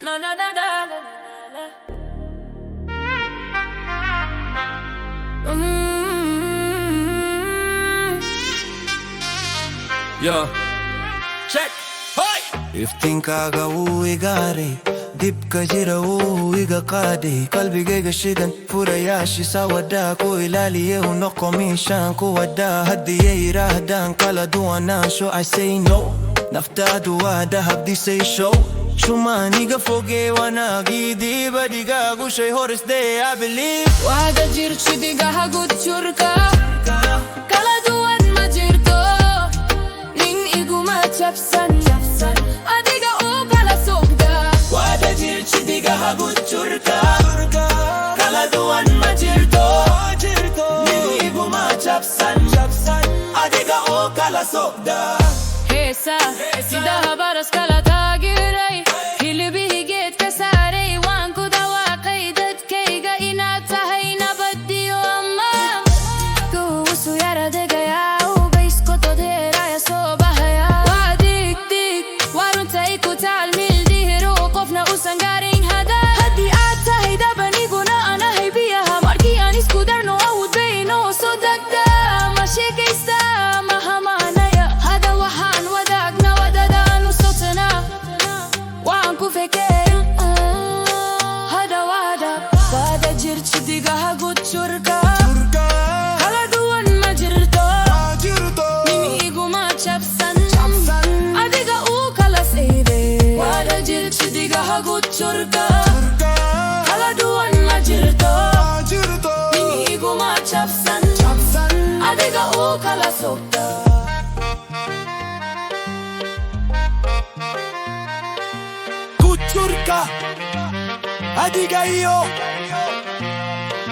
Na na na na na na. Yo, check. Hoy. Iftinkaaga wuu igaaray dibka jira wuu iga qaaday qalbigayga shidan furayaashiisa wadaa ku ilaaliye u noqo miishaan ku wadaa haddii yiraahdaan kala duwanaansho I say no naftaadu waa dahab disay show shumaaniga fogee wanaagii dibadhigaagu shay hor isdee I believe waaga jirjidhigaha gudjurka kala duwan ma jirto nin iguma jabsan adiga oo kala sugda waaga jirjidhigaha gudjurka kala duwan ma jirto nin iguma jabsan adiga oo kala sugda heesa sida habaras kala taageeray hilibihii geedka saaray waan ku dhawaaqay dadkayga inaad tahay nabadiyo ammaan kuusu yara degayaa ubayskotodeeraya soo bahaya waa digdig waa runtay ku taal mildihiro qofna usan gaarin haddii aad tahay dabaniguna anahay biyaha markii aan isku darno awd bayno soo degda ma sheekaysta ma hamaanaya hada waxaan wadaagna wadadaan u sotana waan ku fekey hada waada jirjidhigaha gudjurka kala duwan ma jirto nin iguma jabsan adiga uu kala siibay waada jirjidhigaha gudjurka kala duwan ma jirto nin iguma jabsan adiga uu kala sugda gudjurka adiga iyo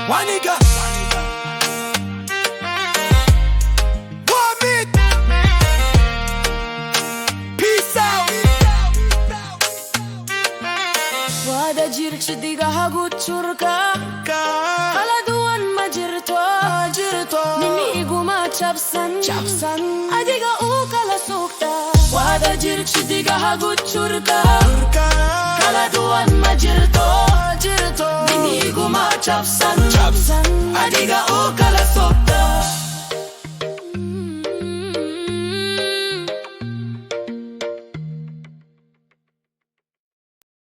waniga wamid peace out waada jirjidhigaha gudjurka kala duwan ma jirto nin iguma jabsan adiga uu kala sugda waada jirjidhigaha gudjurka kala duwan ma jirto nin iguma jabsan adiga uu kala sugda